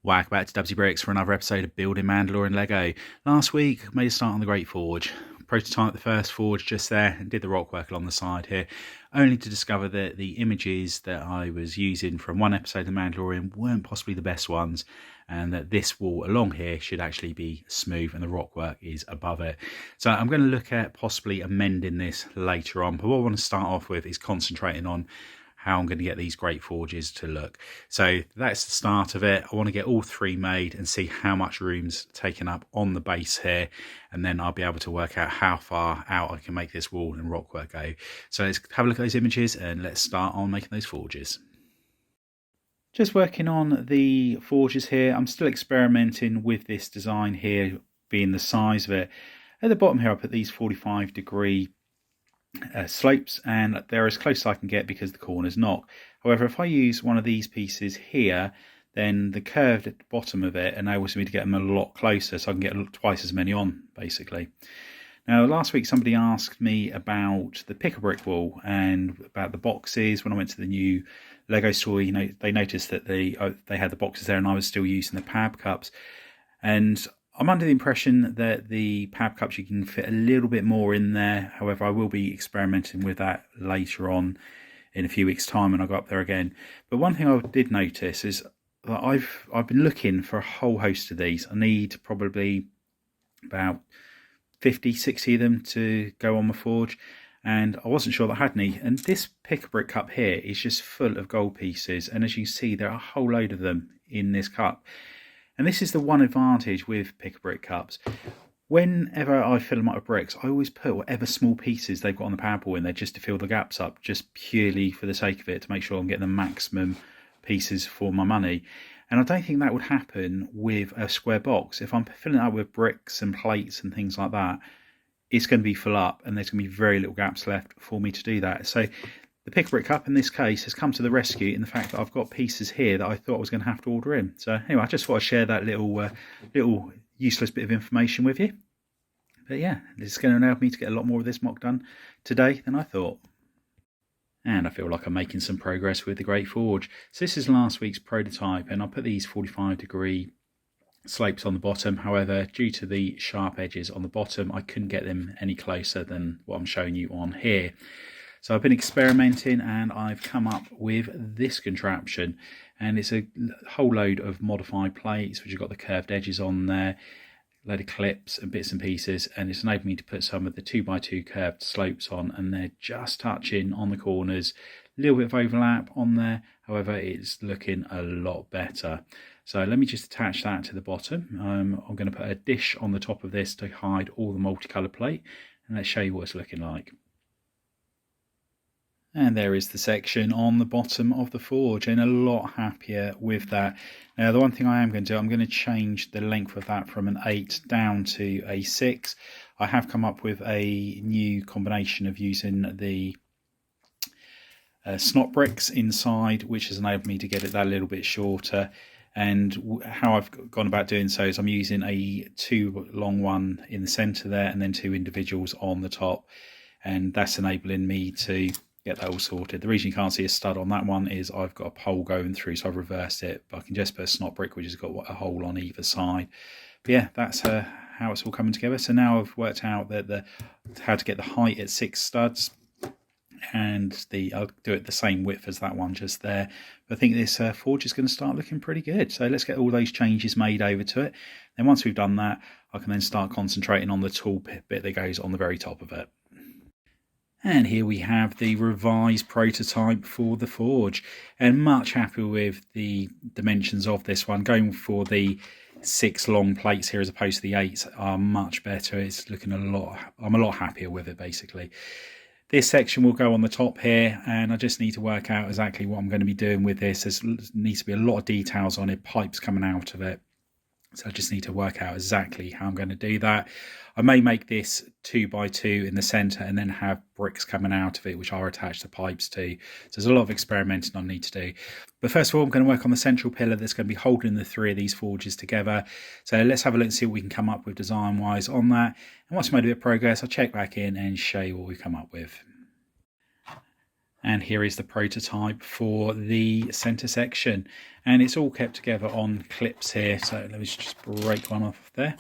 Welcome back to Dubsy Bricks for another episode of Building Mandalore in Lego. Last week, made a start on the Great Forge. Prototyped the first forge just there and did the rock work along the side here, only to discover that the images that I was using from one episode of Mandalorian weren't possibly the best ones, and that this wall along here should actually be smooth and the rock work is above it. So I'm going to look at possibly amending this later on, but what I want to start off with is concentrating on how I'm going to get these great forges to look. So that's the start of it. I want to get all three made and see how much room's taken up on the base here, and then I'll be able to work out how far out I can make this wall and rock work go. So let's have a look at those images and let's start on making those forges. Just working on the forges here. I'm still experimenting with this design here, being the size of it. At the bottom here I put these 45-degree slopes, and they're as close as I can get because the corners knock. However, if I use one of these pieces here, then the curve at the bottom of it enables me to get them a lot closer, so I can get twice as many on, basically. Now, last week somebody asked me about the pick-a-brick wall and about the boxes. When I went to the new Lego store, they noticed that they had the boxes there and I was still using the pab cups. And I'm under the impression that the pab cups, you can fit a little bit more in there. However, I will be experimenting with that later on in a few weeks' time when I go up there again. But one thing I did notice is that I've been looking for a whole host of these. I need probably about 50, 60 of them to go on my forge, and I wasn't sure that I had any. And this pick-a-brick cup here is just full of gold pieces, and as you see, there are a whole load of them in this cup. And this is the one advantage with pick-a-brick cups. Whenever I fill them up with bricks, I always put whatever small pieces they've got on the power board in there just to fill the gaps up, just purely for the sake of it, to make sure I'm getting the maximum pieces for my money. And I don't think that would happen with a square box. If I'm filling it up with bricks and plates and things like that, it's going to be full up and there's going to be very little gaps left for me to do that. So the pick-a-brick cup in this case has come to the rescue in the fact that I've got pieces here that I thought I was going to have to order in. So anyway, I just thought I'd share that little useless bit of information with you. But yeah, it's going to enable me to get a lot more of this mock done today than I thought. And I feel like I'm making some progress with the Great Forge. So this is last week's prototype, and I put these 45-degree slopes on the bottom. However, due to the sharp edges on the bottom, I couldn't get them any closer than what I'm showing you on here. So I've been experimenting and I've come up with this contraption, and it's a whole load of modified plates which have got the curved edges on there, a load of clips and bits and pieces, and it's enabled me to put some of the 2x2 curved slopes on, and they're just touching on the corners, a little bit of overlap on there. However, it's looking a lot better. So let me just attach that to the bottom. I'm going to put a dish on the top of this to hide all the multicolored plate, and let's show you what it's looking like. And there is the section on the bottom of the forge, and a lot happier with that. Now, the one thing I am going to do, I'm going to change the length of that from an 8 down to a 6. I have come up with a new combination of using the snot bricks inside, which has enabled me to get it that little bit shorter. And how I've gone about doing so is I'm using a 2 long one in the centre there and then 2 individuals on the top. And that's enabling me to get that all sorted. The reason you can't see a stud on that one is I've got a pole going through, so I've reversed it, but I can just put a snot brick which has got a hole on either side. But yeah, that's how it's all coming together. So now I've worked out that how to get the height at 6 studs, and I'll do it the same width as that one just there. But I think this forge is going to start looking pretty good. So let's get all those changes made over to it. Then once we've done that, I can then start concentrating on the tool bit that goes on the very top of it. And here we have the revised prototype for the forge, and much happier with the dimensions of this one. Going for the 6 long plates here as opposed to the 8 are much better. It's looking I'm a lot happier with it, basically. This section will go on the top here, and I just need to work out exactly what I'm going to be doing with this. There needs to be a lot of details on it, pipes coming out of it. So I just need to work out exactly how I'm going to do that. I may make this 2x2 in the centre and then have bricks coming out of it, which I'll attach the pipes to. So there's a lot of experimenting I need to do. But first of all, I'm going to work on the central pillar that's going to be holding the 3 of these forges together. So let's have a look and see what we can come up with design-wise on that. And once I've made a bit of progress, I'll check back in and show you what we've come up with. And here is the prototype for the center section, and it's all kept together on clips here. So let me just break one off there.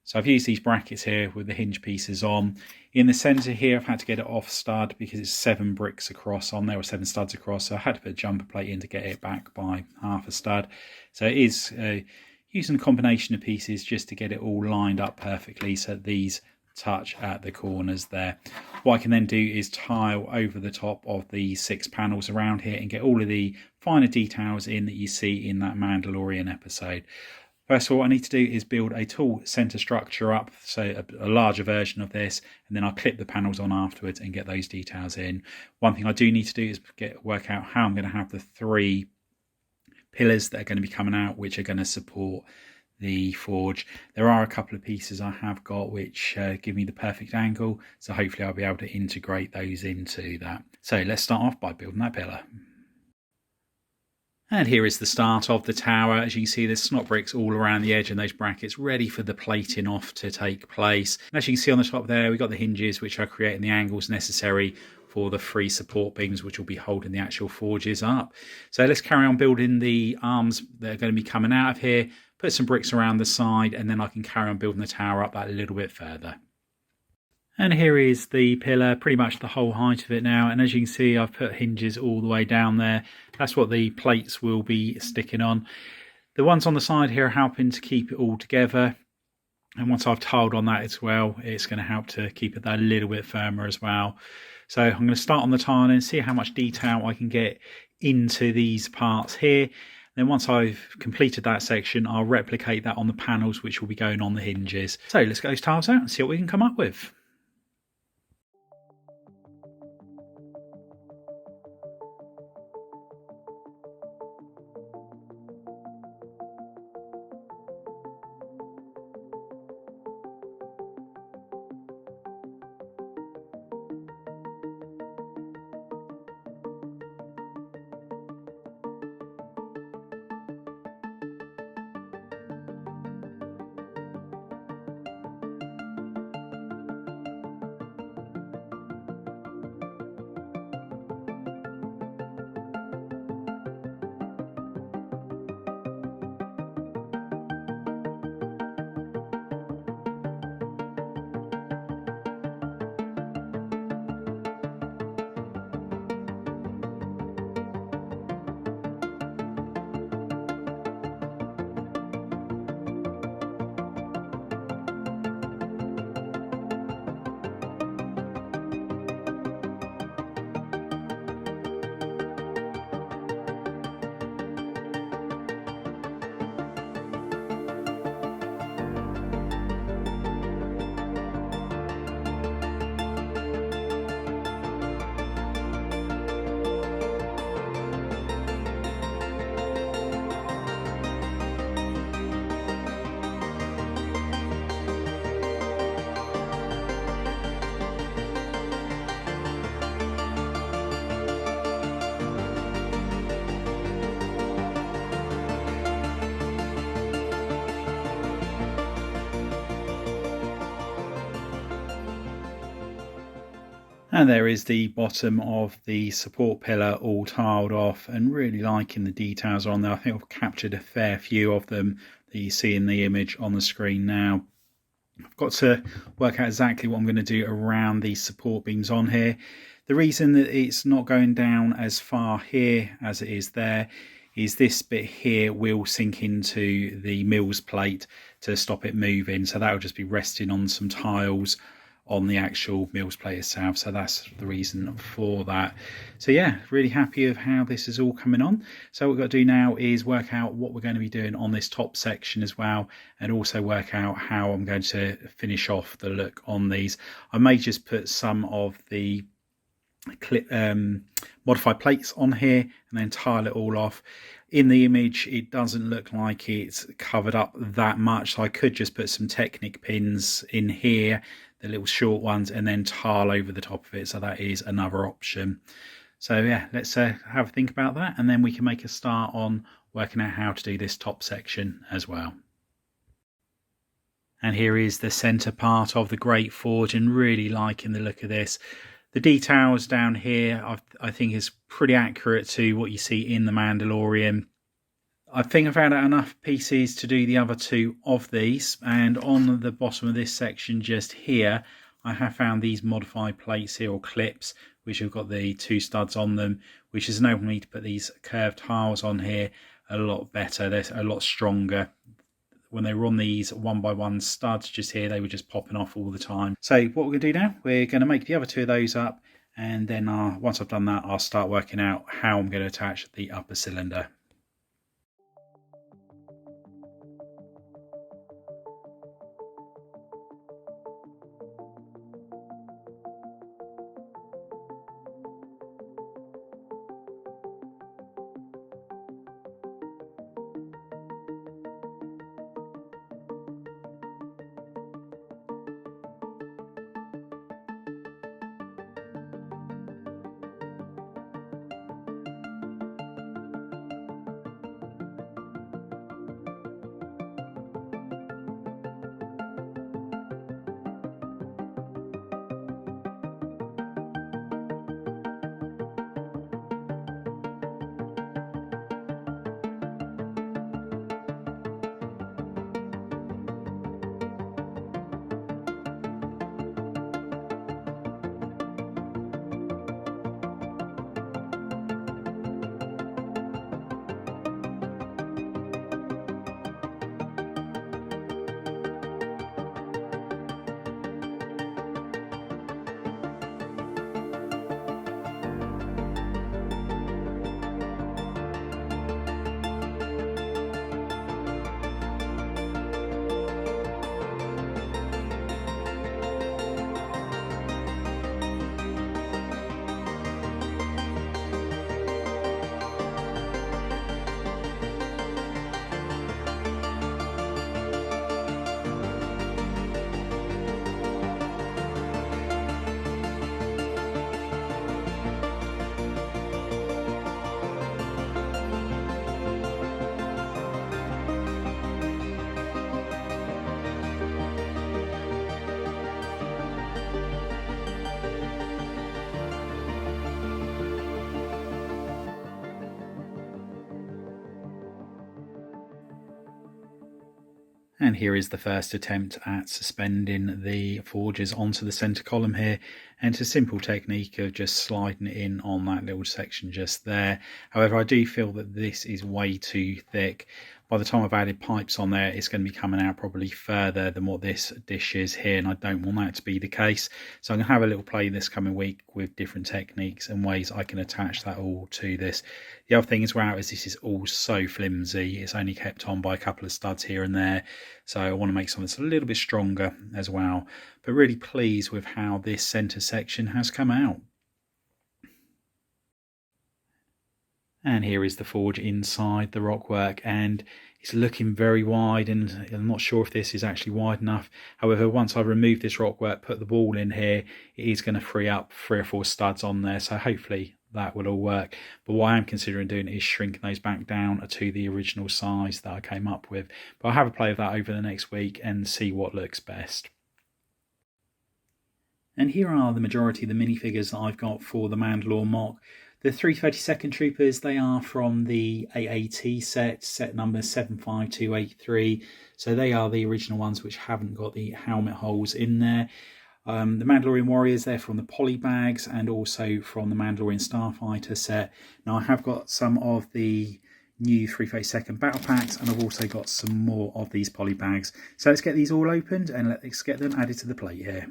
So I've used these brackets here with the hinge pieces on. In the center here, I've had to get it off stud because it's 7 bricks across on there, or 7 studs across. So I had to put a jumper plate in to get it back by half a stud. So it is using a combination of pieces just to get it all lined up perfectly so that these touch at the corners there. What I can then do is tile over the top of the 6 panels around here and get all of the finer details in that you see in that Mandalorian episode. First of all, what I need to do is build a tall center structure up, so a larger version of this, and then I'll clip the panels on afterwards and get those details in. One thing I do need to do is work out how I'm going to have the 3 pillars that are going to be coming out, which are going to support the forge. There are a couple of pieces I have got which give me the perfect angle, so hopefully I'll be able to integrate those into that. So let's start off by building that pillar. And here is the start of the tower. As you can see, there's snot bricks all around the edge and those brackets ready for the plating off to take place. And as you can see on the top there, we've got the hinges which are creating the angles necessary for the 3 support beams which will be holding the actual forges up. So let's carry on building the arms that are going to be coming out of here, put some bricks around the side, and then I can carry on building the tower up that a little bit further. And here is the pillar, pretty much the whole height of it now. And as you can see, I've put hinges all the way down there. That's what the plates will be sticking on. The ones on the side here are helping to keep it all together. And once I've tiled on that as well, it's going to help to keep it that a little bit firmer as well. So I'm going to start on the tiling and see how much detail I can get into these parts here. Then once I've completed that section, I'll replicate that on the panels, which will be going on the hinges. So let's get those tiles out and see what we can come up with. And there is the bottom of the support pillar all tiled off, and really liking the details on there. I think I've captured a fair few of them that you see in the image on the screen now. I've got to work out exactly what I'm going to do around these support beams on here. The reason that it's not going down as far here as it is there is this bit here will sink into the mills plate to stop it moving. So that will just be resting on some tiles on the actual mills plate itself. So that's the reason for that. So yeah, really happy of how this is all coming on. So what we've got to do now is work out what we're going to be doing on this top section as well, and also work out how I'm going to finish off the look on these. I may just put some of the modified plates on here and then tile it all off. In the image it doesn't look like it's covered up that much, so I could just put some Technic pins in here, the little short ones, and then tile over the top of it. So that is another option. So yeah, let's have a think about that, and then we can make a start on working out how to do this top section as well. And here is the center part of the Great Forge, and really liking the look of this. The details down here I think is pretty accurate to what you see in the Mandalorian. I think I've found out enough pieces to do the other two of these, and on the bottom of this section just here I have found these modified plates here, or clips, which have got the 2 studs on them, which has enabled me to put these curved tiles on here a lot better. They're a lot stronger. When they were on these 1x1 studs just here, they were just popping off all the time. So what we're going to do now, we're going to make the other 2 of those up, and then once I've done that, I'll start working out how I'm going to attach the upper cylinder. And here is the first attempt at suspending the forges onto the centre column here. And it's a simple technique of just sliding it in on that little section just there. However, I do feel that this is way too thick. By the time I've added pipes on there, it's going to be coming out probably further than what this dish is here, and I don't want that to be the case. So I'm going to have a little play this coming week with different techniques and ways I can attach that all to this. The other thing as well is this is all so flimsy. It's only kept on by a couple of studs here and there. So I want to make something that's a little bit stronger as well. But really pleased with how this centre section has come out. And here is the forge inside the rockwork, and it's looking very wide, and I'm not sure if this is actually wide enough. However, once I remove this rockwork, put the wall in here, it is going to free up 3 or 4 studs on there, so hopefully that will all work. But what I am considering doing is shrinking those back down to the original size that I came up with. But I'll have a play with that over the next week and see what looks best. And here are the majority of the minifigures that I've got for the Mandalore mock. The 332nd Troopers, they are from the AAT set number 75283. So they are the original ones which haven't got the helmet holes in there. The Mandalorian Warriors, they're from the poly bags and also from the Mandalorian Starfighter set. Now I have got some of the new 332nd battle packs, and I've also got some more of these poly bags. So let's get these all opened and let's get them added to the plate here.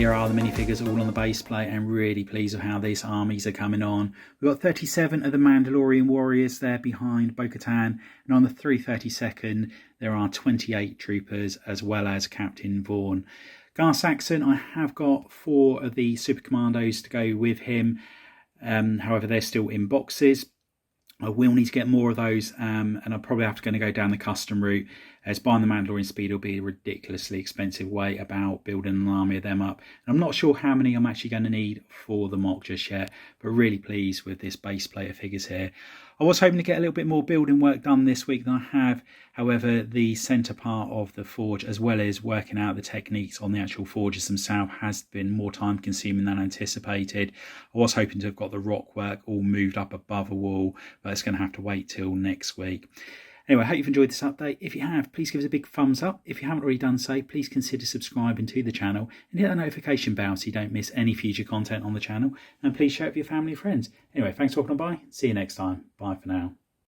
Here are the minifigures all on the base plate, and really pleased with how these armies are coming on. We've got 37 of the Mandalorian warriors there behind Bo-Katan, and on the 332nd there are 28 troopers as well as Captain Vaughn. Gar Saxon, I have got 4 of the Super Commandos to go with him, however they're still in boxes. I will need to get more of those, and I'll probably have to go down the custom route, as buying the Mandalorian speed will be a ridiculously expensive way about building an army of them up. And I'm not sure how many I'm actually going to need for the mock just yet, but really pleased with this base plate of figures here. I was hoping to get a little bit more building work done this week than I have. However, the centre part of the forge, as well as working out the techniques on the actual forges themselves, has been more time consuming than anticipated. I was hoping to have got the rock work all moved up above a wall, but it's going to have to wait till next week. Anyway, I hope you've enjoyed this update. If you have, please give us a big thumbs up. If you haven't already done so, please consider subscribing to the channel and hit that notification bell so you don't miss any future content on the channel. And please share it with your family and friends. Anyway, thanks for walking on by. See you next time. Bye for now.